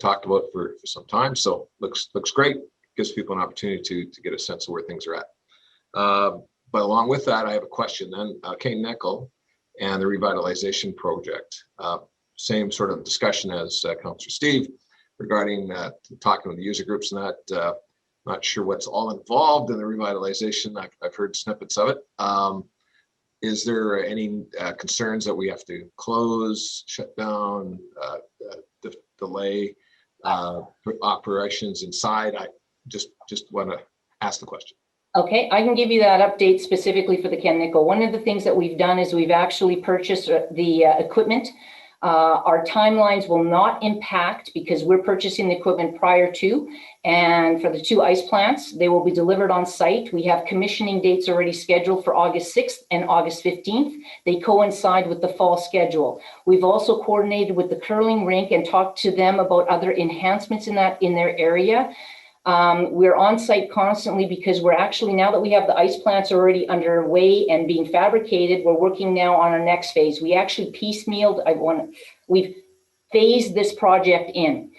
talked about for some time, so looks great. Gives people an opportunity to get a sense of where things are at. But along with that, I have a question then. Kane Nickel and the revitalization project. Same sort of discussion as Councillor Steve regarding talking with the user groups and that. Not sure what's all involved in the revitalization. I've heard snippets of it. Is there any concerns that we have to close, shut down, delay operations inside? I just want to ask the question. Okay, I can give you that update specifically for the Ken Nickel. One of the things that we've done is we've actually purchased the equipment. Our timelines will not impact because we're purchasing the equipment prior to, and for the 2 ice plants, they will be delivered on site. We have commissioning dates already scheduled for August 6th and August 15th. They coincide with the fall schedule. We've also coordinated with the curling rink and talked to them about other enhancements in their area. We're on site constantly because we're actually, now that we have the ice plants already underway and being fabricated, we're working now on our next phase. We actually piecemealed, we've phased this project in.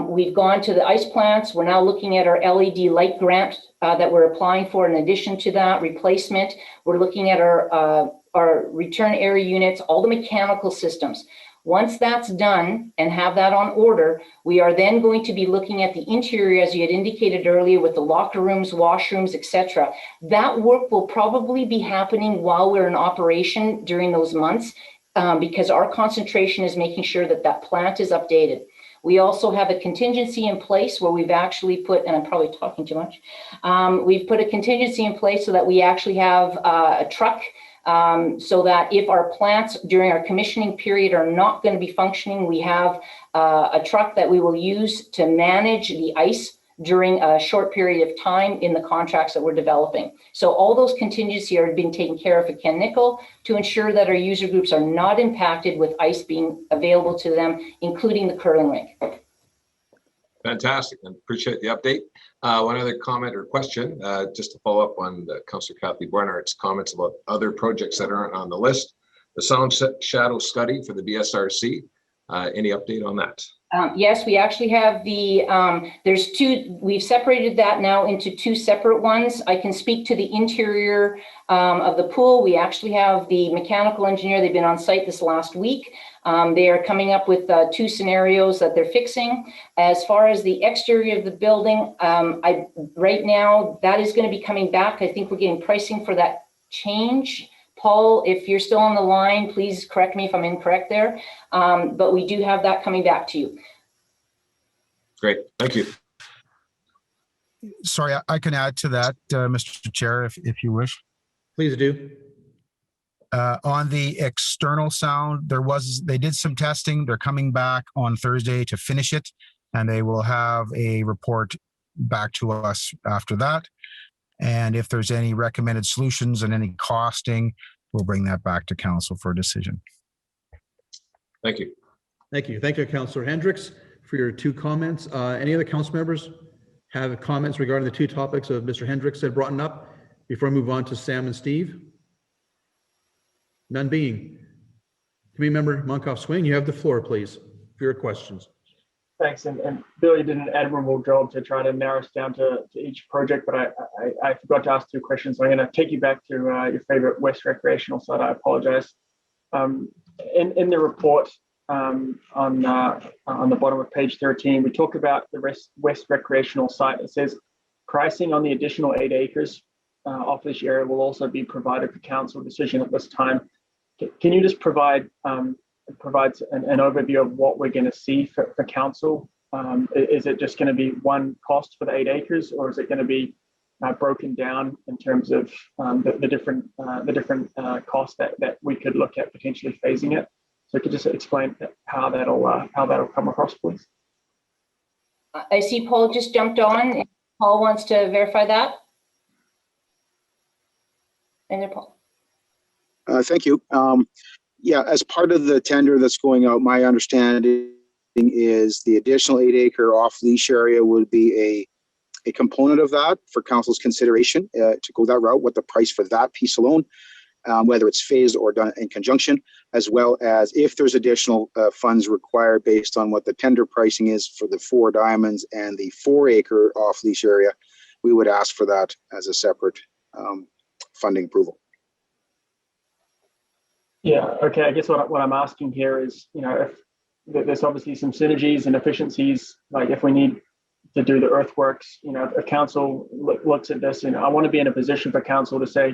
We've gone to the ice plants. We're now looking at our LED light grant that we're applying for. In addition to that replacement, we're looking at our return area units, all the mechanical systems. Once that's done and have that on order, we are then going to be looking at the interior, as you had indicated earlier, with the locker rooms, washrooms, etc. That work will probably be happening while we're in operation during those months, because our concentration is making sure that that plant is updated. We also have a contingency in place where we've actually put, and I'm probably talking too much, we've put a contingency in place so that we actually have a truck, so that if our plants during our commissioning period are not going to be functioning, we have a truck that we will use to manage the ice during a short period of time in the contracts that we're developing. So all those contingencies are being taken care of at Ken Nickel to ensure that our user groups are not impacted with ice being available to them, including the curling rink. Fantastic, and appreciate the update. One other comment or question, just to follow up on Councillor Kathy Barnard's comments about other projects that aren't on the list. The sound shadow study for the BSRC, any update on that? Yes, we actually have there's two, we've separated that now into two separate ones. I can speak to the interior of the pool. We actually have the mechanical engineer, they've been on site this last week. They are coming up with two scenarios that they're fixing. As far as the exterior of the building, right now, that is going to be coming back. I think we're getting pricing for that change. Paul, if you're still on the line, please correct me if I'm incorrect there. But we do have that coming back to you. Great, thank you. Sorry, I can add to that, Mr. Chair, if you wish. Please do. On the external sound, they did some testing. They're coming back on Thursday to finish it, and they will have a report back to us after that. And if there's any recommended solutions and any costing, we'll bring that back to council for a decision. Thank you. Thank you. Thank you, Councillor Hendricks, for your two comments. Any other council members have comments regarding the two topics of Mr. Hendricks had brought up before I move on to Sam and Steve? None being. Committee Member Monkoff-Swing, you have the floor, please, for your questions. Thanks, and Bill, you did an admirable job to try to narrow us down to each project, but I forgot to ask two questions. So I'm going to take you back to your favorite West Recreational site. I apologize. In the report on the bottom of page 13, we talk about the West Recreational site. It says pricing on the additional 8 acres off this area will also be provided for council decision at this time. Can you just provide provides an overview of what we're going to see for council? Is it just going to be one cost for the 8 acres, or is it going to be broken down in terms of the different costs that we could look at potentially phasing it? So could you just explain how that'll come across, please? I see Paul just jumped on. Paul wants to verify that. And there, Paul. Thank you. Yeah, as part of the tender that's going out, my understanding is the additional 8-acre off-leash area would be a component of that for council's consideration to go that route, what the price for that piece alone, whether it's phased or done in conjunction, as well as if there's additional funds required based on what the tender pricing is for the 4 diamonds and the 4-acre off-leash area, we would ask for that as a separate funding approval. Yeah, okay. I guess what I'm asking here is, if there's obviously some synergies and efficiencies, like if we need to do the earthworks, if council looks at this, I want to be in a position for council to say,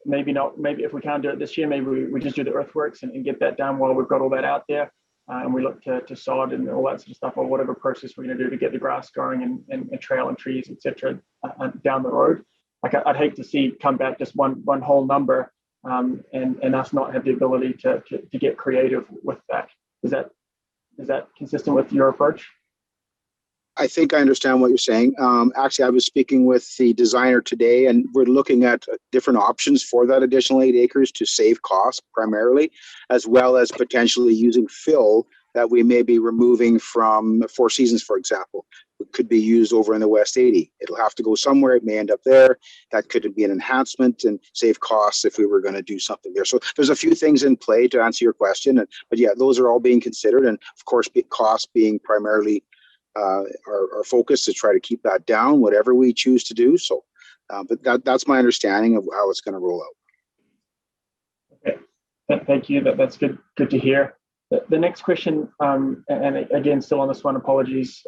maybe if we can't do it this year, maybe we just do the earthworks and get that done while we've got all that out there. And we look to sod and all that sort of stuff, or whatever process we're going to do to get the grass growing and trail and trees, etc. Down the road. Like I'd hate to see come back just one whole number. And us not have the ability to get creative with that. Is that consistent with your approach? I think I understand what you're saying. Actually, I was speaking with the designer today, and we're looking at different options for that additional 8 acres to save costs primarily, as well as potentially using fill that we may be removing from the Four Seasons, for example. could be used over in the West 80. It'll have to go somewhere. It may end up there. That could be an enhancement and save costs if we were going to do something there. So there's a few things in play to answer your question. But yeah, those are all being considered. And of course, cost being primarily our focus to try to keep that down, whatever we choose to do. So, but that's my understanding of how it's going to roll out. Okay, thank you. That's good to hear. The next question, and again, still on this one, apologies,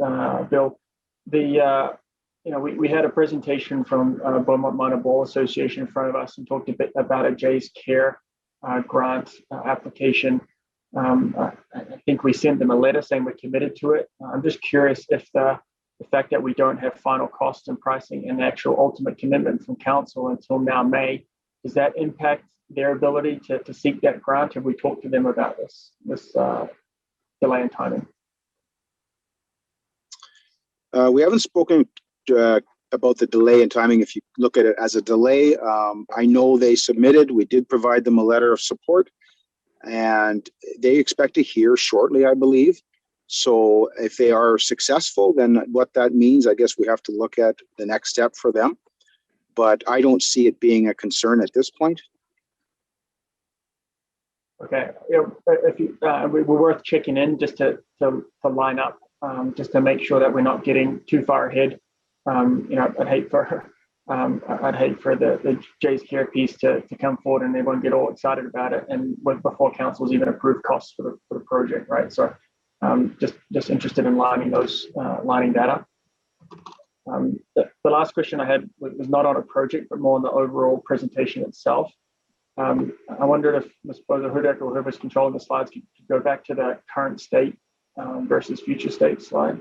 Bill. We had a presentation from Beaumont Minor Ball Association in front of us and talked a bit about a Jay's Care grant application. I think we sent them a letter saying we're committed to it. I'm just curious if the fact that we don't have final costs and pricing and the actual ultimate commitment from council until now May, does that impact their ability to seek that grant? Have we talked to them about this delay in timing? We haven't spoken about the delay in timing. If you look at it as a delay, I know they submitted. We did provide them a letter of support, and they expect to hear shortly, I believe. So if they are successful, then what that means, I guess we have to look at the next step for them. But I don't see it being a concern at this point. Okay, if you, we're worth checking in just to line up, just to make sure that we're not getting too far ahead. I'd hate for the Jay's Care piece to come forward and everyone get all excited about it, and before council's even approved costs for the project, right? So, just interested in lining that up. The last question I had was not on a project, but more on the overall presentation itself. I wondered if Ms. Boza-Hudak or whoever's controlling the slides could go back to the current state versus future state slide.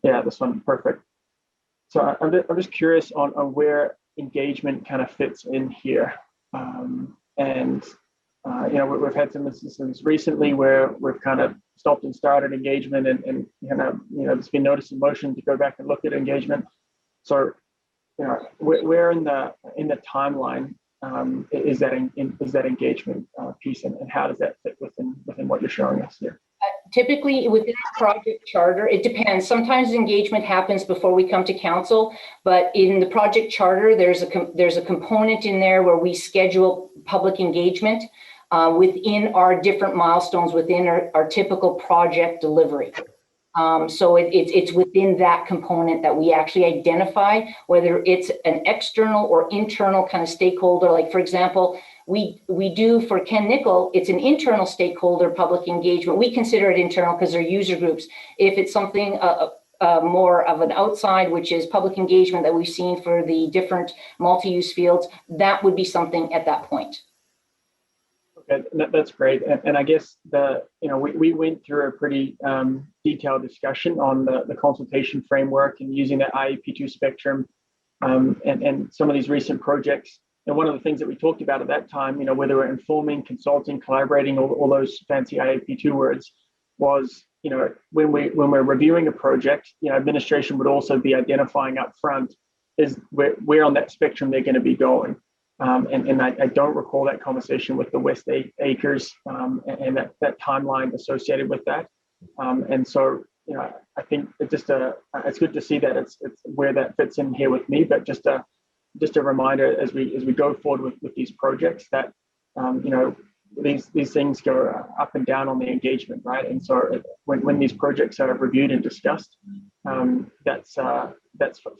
Yeah, this one, perfect. So I'm just curious on where engagement kind of fits in here. We've had some instances recently where we've kind of stopped and started engagement and there's been notice in motion to go back and look at engagement. So, where in the timeline is that engagement piece, and how does that fit within what you're showing us here? Typically within the project charter, it depends. Sometimes engagement happens before we come to council, but in the project charter, there's a component in there where we schedule public engagement within our different milestones within our typical project delivery. So it's within that component that we actually identify whether it's an external or internal kind of stakeholder. Like, for example, we do for Ken Nickel, it's an internal stakeholder public engagement. We consider it internal because they're user groups. If it's something more of an outside, which is public engagement that we've seen for the different multi-use fields, that would be something at that point. Okay, that's great. And I guess we went through a pretty detailed discussion on the consultation framework and using that IEP2 spectrum and some of these recent projects. And one of the things that we talked about at that time, whether we're informing, consulting, collaborating, all those fancy IEP2 words, was, when we're reviewing a project, administration would also be identifying up front is where on that spectrum they're going to be going. And I don't recall that conversation with the West Acres and that timeline associated with that. And so, I think it's good to see that it's where that fits in here with me, but just a reminder as we go forward with these projects that, these things go up and down on the engagement, right? And so when these projects are reviewed and discussed, that's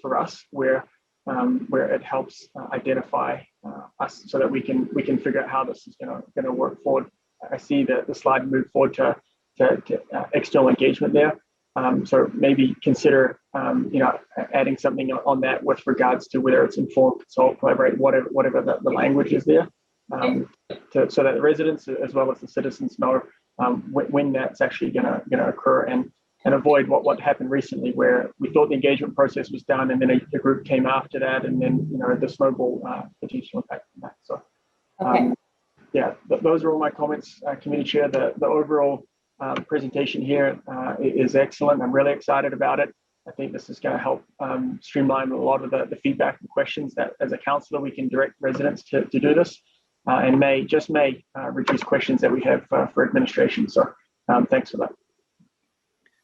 for us where it helps identify us so that we can figure out how this is going to work forward. I see the slide move forward to external engagement there. So maybe consider adding something on that with regards to whether it's inform, consult, collaborate, whatever the language is there, so that the residents as well as the citizens know when that's actually going to occur, and avoid what happened recently where we thought the engagement process was done and then a group came after that, and then the snowball potential impact from that. So those are all my comments, Committee Chair. The overall presentation here is excellent. I'm really excited about it. I think this is going to help streamline a lot of the feedback and questions that as a councillor we can direct residents to do this, and may reduce questions that we have for administration. So thanks for that.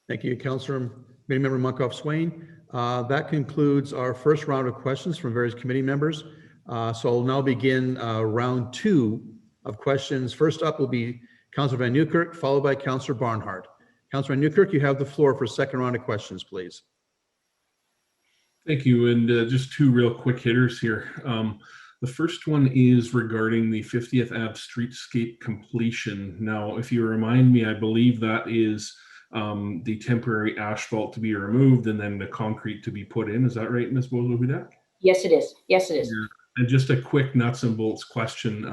Thank you, Councillor Committee Member Monkoff Swain. That concludes our first round of questions from various committee members. So I'll now begin round 2 of questions. First up will be Councillor Van Newkirk, followed by Councillor Barnhart. Councillor Van Newkirk, you have the floor for a second round of questions, please. Thank you. And just 2 real quick hitters here. The first one is regarding the 50th Ave streetscape completion. Now, if you remind me, I believe that is the temporary asphalt to be removed and then the concrete to be put in. Is that right, Ms. Bozo-Hudak? Yes, it is. Yes, it is. Yeah. And just a quick nuts and bolts question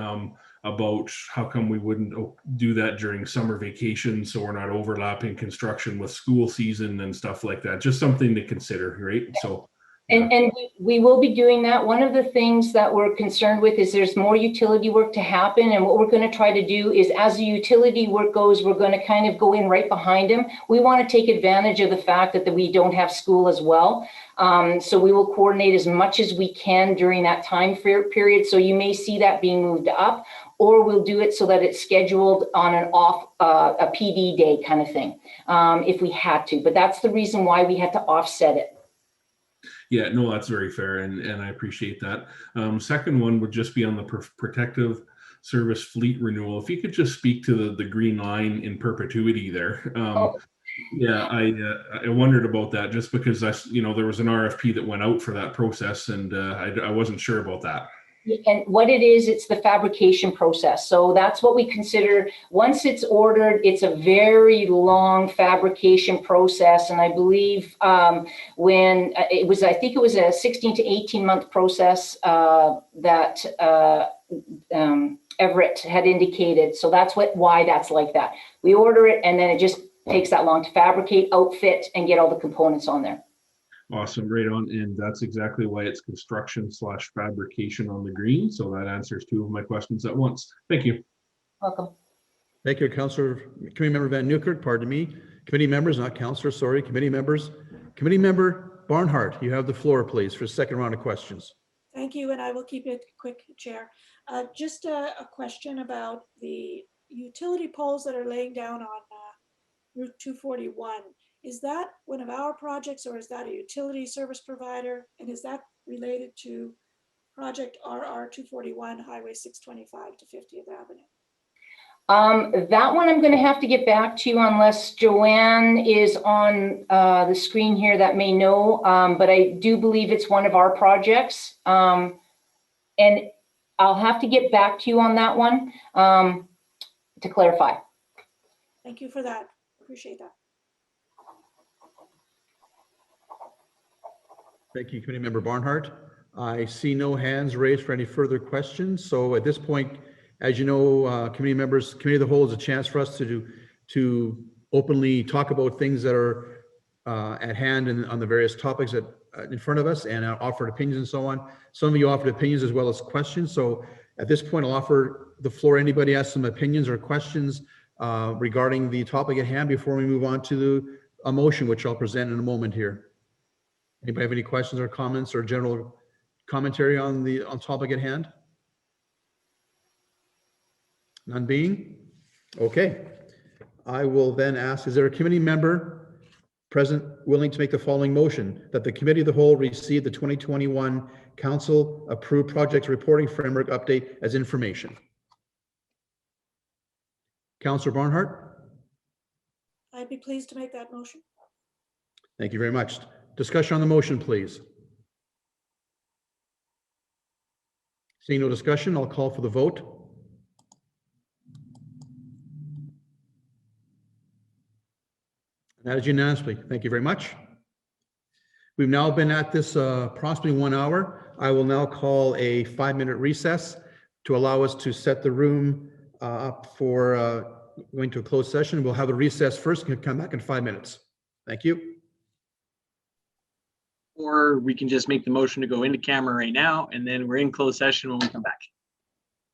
about how come we wouldn't do that during summer vacation so we're not overlapping construction with school season and stuff like that. Just something to consider, right? So. And we will be doing that. One of the things that we're concerned with is there's more utility work to happen. And what we're going to try to do is as the utility work goes, we're going to kind of go in right behind them. We want to take advantage of the fact that we don't have school as well. So we will coordinate as much as we can during that time period. So you may see that being moved up, or we'll do it so that it's scheduled on an off, a PD day kind of thing, if we had to. But that's the reason why we had to offset it. Yeah, no, that's very fair, and I appreciate that. Second one would just be on the protective service fleet renewal. If you could just speak to the green line in perpetuity there. Yeah, I wondered about that just because there was an RFP that went out for that process, and I wasn't sure about that. And what it is, it's the fabrication process. So that's what we consider. Once it's ordered, it's a very long fabrication process. And I believe when it was, I think it was a 16 to 18 month process that Everett had indicated. So that's why that's like that. We order it and then it just takes that long to fabricate, outfit, and get all the components on there. Awesome, right on, and that's exactly why it's construction/fabrication on the green. So that answers 2 of my questions at once. Thank you. Welcome. Thank you, Councillor, Committee Member Van Newkirk, pardon me. Committee members, not Councillor, sorry, committee members. Committee Member Barnhart, you have the floor, please, for a second round of questions. Thank you, and I will keep it quick, Chair. Just a question about the utility poles that are laying down on Route 241. Is that one of our projects or is that a utility service provider? And is that related to project RR 241 Highway 625 to 50th Avenue? That one I'm going to have to get back to you unless Joanne is on the screen here that may know, but I do believe it's one of our projects. And I'll have to get back to you on that one to clarify. Thank you for that. Appreciate that. Thank you, Committee Member Barnhart. I see no hands raised for any further questions. So at this point, as you know, committee members, Committee of the Whole is a chance for us to openly talk about things that are at hand and on the various topics that in front of us and offered opinions and so on. Some of you offered opinions as well as questions. So at this point, I'll offer the floor. Anybody has some opinions or questions regarding the topic at hand before we move on to a motion, which I'll present in a moment here. Anybody have any questions or comments or general commentary on the topic at hand? None being? Okay. I will then ask, is there a committee member present willing to make the following motion that the Committee of the Whole receive the 2021 Council approved project reporting framework update as information? Councillor Barnhart? I'd be pleased to make that motion. Thank you very much. Discussion on the motion, please. Seeing no discussion, I'll call for the vote. That is unanimously. Thank you very much. We've now been at this approximately 1 hour. I will now call a 5-minute recess to allow us to set the room up for going to a closed session. We'll have a recess first and come back in 5 minutes. Thank you. Or we can just make the motion to go into camera right now, and then we're in closed session when we come back.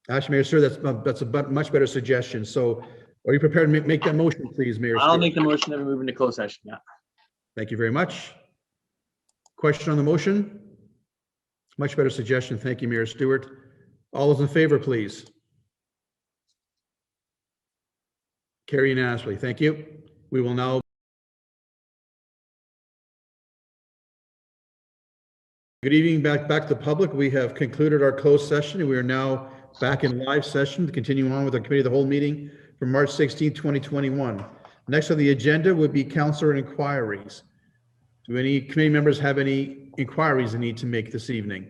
Actually, Mayor Sir, that's a much better suggestion. So are you prepared to make that motion, please, Mayor I'll Stewart? make the motion that we move into closed session, yeah. Thank you very much. Question on the motion? Much better suggestion. Thank you, Mayor Stewart. All those in favor, please. Carry unanimously. Thank you. We will now Good evening back to the public. We have concluded our closed session and we are now back in live session to continue on with our committee of the whole meeting for March 16, 2021. Next on the agenda would be councilor inquiries. Do any committee members have any inquiries they need to make this evening?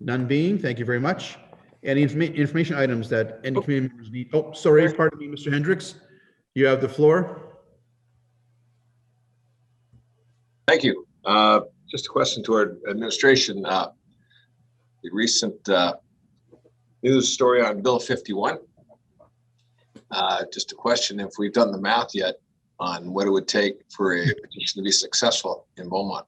None being, thank you very much. Any information items that any committee members need? Oh, sorry, pardon me, Mr. Hendricks. You have the floor. Thank you. Just a question to our administration. The recent news story on Bill 51. Just a question if we've done the math yet on what it would take for a petition to be successful in Beaumont.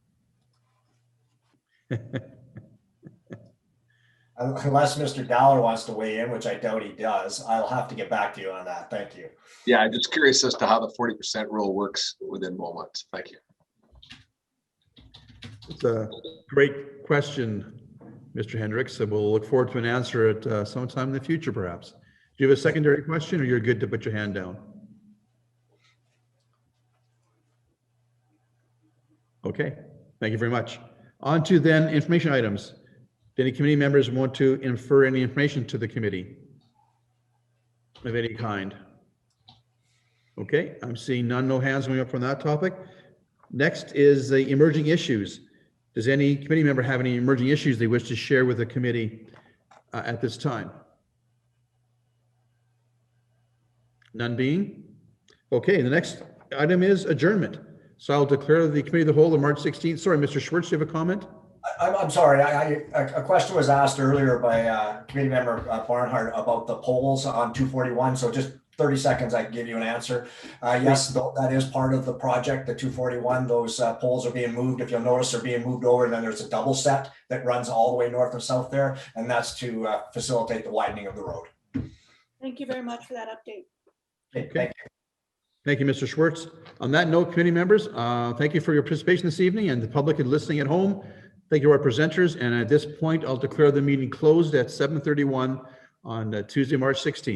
Unless Mr. Dollar wants to weigh in, which I doubt he does, I'll have to get back to you on that. Thank you. Yeah, I'm just curious as to how the 40% rule works within Beaumont. Thank you. It's a great question, Mr. Hendricks. So we'll look forward to an answer at sometime in the future, perhaps. Do you have a secondary question or you're good to put your hand down? Okay, thank you very much. On to then information items. Do any committee members want to infer any information to the committee of any kind? Okay, I'm seeing none, no hands going up from that topic. Next is the emerging issues. Does any committee member have any emerging issues they wish to share with the committee at this time? None being? Okay, the next item is adjournment. So I'll declare the committee of the whole of March 16th. Sorry, Mr. Schwartz, do you have a comment? I'm sorry. A question was asked earlier by committee member Barnhart about the polls on 241. So just 30 seconds, I can give you an answer. Yes, that is part of the project, the 241. Those poles are being moved. If you'll notice, they're being moved over. And then there's a double set that runs all the way north and south there. And that's to facilitate the widening of the road. Thank you very much for that update. Okay. Thank you. Thank you, Mr. Schwartz. On that note, committee members, thank you for your participation this evening, and the public and listening at home. Thank you to our presenters. And at this point, I'll declare the meeting closed at 7:31 on Tuesday, March 16th.